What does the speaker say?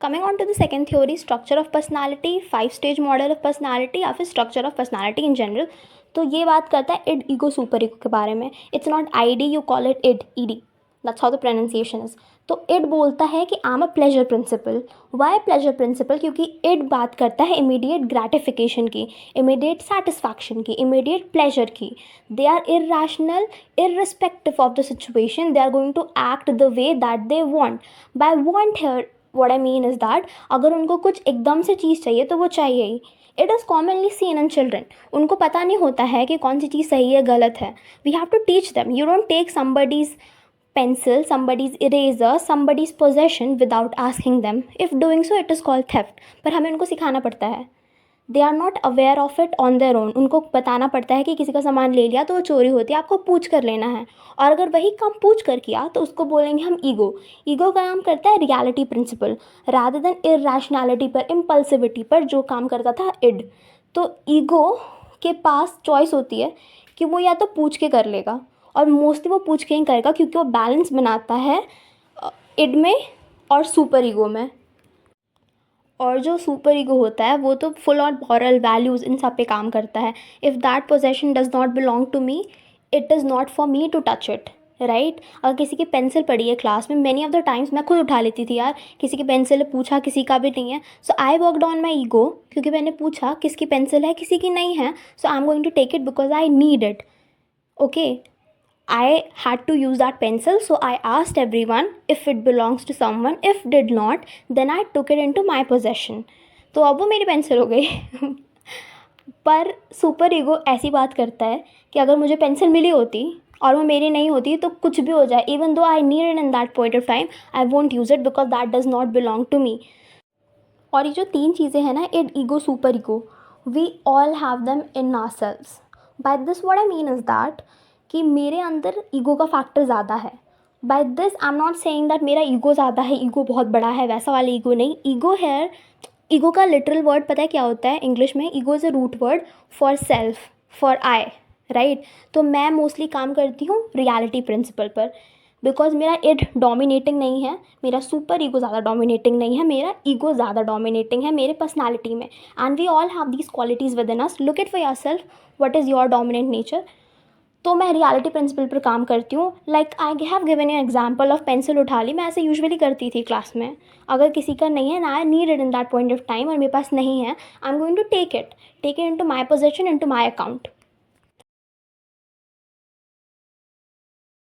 Coming on to the second theory, structure of personality, 5 stage model of personality या फिर structure of personality in general. तो ये बात करता है इड ईगो सुपर ईगो के बारे में। It's not I D, you call it id, E D, that's how the pronunciation is. तो इड बोलता है कि I am a pleasure principle. Why pleasure principle? क्योंकि इड बात करता है इमीडिएट ग्रेटिफिकेशन की, इमीडिएट सेटिस्फैक्शन की, इमीडिएट प्लेजर की। They are irrational irrespective of the situation. They are going to act the way that they want. By want here, what I mean is that अगर उनको कुछ एकदम से चीज़ चाहिए तो वो चाहिए ही। It is commonly seen in children. उनको पता नहीं होता है कि कौन सी चीज़ सही है गलत है। We have to teach them. You don't take somebody's pencil, somebody's eraser, somebody's possession without asking them. If doing so, it is called theft. पर हमें उनको सिखाना पड़ता है। They are not aware of it on their own. उनको बताना पड़ता है कि किसी का सामान ले लिया तो वो चोरी होती है, आपको पूछ कर लेना है। और अगर वही काम पूछ कर किया तो उसको बोलेंगे हम ईगो। ईगो का काम करता है रियलिटी प्रिंसिपल रादर देन इरैशनैलिटी पर, इम्पल्सिविटी पर जो काम करता था इड। तो ईगो के पास चॉइस होती है कि वो या तो पूछ के कर लेगा, और मोस्टली वो पूछ के ही करेगा क्योंकि वो बैलेंस बनाता है इड में और सुपर ईगो में। और जो सुपर ईगो होता है वो तो फुल ऑन मॉरल वैल्यूज़ इन सब पे काम करता है। If that possession does not belong to me, it is not for me to touch it, right. अगर किसी की पेंसिल पड़ी है क्लास में, मैनी ऑफ द टाइम्स मैं खुद उठा लेती थी यार, किसी की पेंसिल है, पूछा किसी का भी नहीं है, so I worked on my ego, क्योंकि मैंने पूछा किसकी पेंसिल है, किसी की नहीं है, so I am going to take it because I need it. Okay, I had to use that pencil, so I asked everyone if it belongs to someone. If did not, then I took it into my possession. तो अब वो मेरी pencil हो गई। पर super ego ऐसी बात करता है कि अगर मुझे पेंसिल मिली होती और वो मेरी नहीं होती तो कुछ भी हो जाए, even though I need it in that point of time, I won't use it because that does not belong to me. और ये जो 3 चीज़ें हैं ना, id ego super ego, we all have them in ourselves. By this what I mean is that कि मेरे अंदर ego का फैक्टर ज़्यादा है। By this I am not saying that मेरा ईगो ज़्यादा है, ईगो बहुत बड़ा है, वैसा वाला ईगो नहीं। ईगो है, ईगो का लिटरल वर्ड पता है क्या होता है इंग्लिश में? Ego is a root word for self, for I, right. तो मैं मोस्टली काम करती हूँ रियलिटी प्रिंसिपल पर, बिकॉज मेरा इड डोमिनेटिंग नहीं है, मेरा सुपर ईगो ज़्यादा डोमिनेटिंग नहीं है, मेरा ईगो ज़्यादा डोमिनेटिंग है मेरे पर्सनालिटी में। And we all have these qualities within us. Look it for yourself, what is your dominant nature. तो मैं रियलिटी प्रिंसिपल पर काम करती हूँ। Like I have given you example of pencil उठा ली, मैं ऐसे यूजुअली करती थी क्लास में। अगर किसी का नहीं है ना, I need it in that point of time और मेरे पास नहीं है, I am going to take it into my possession, into my account.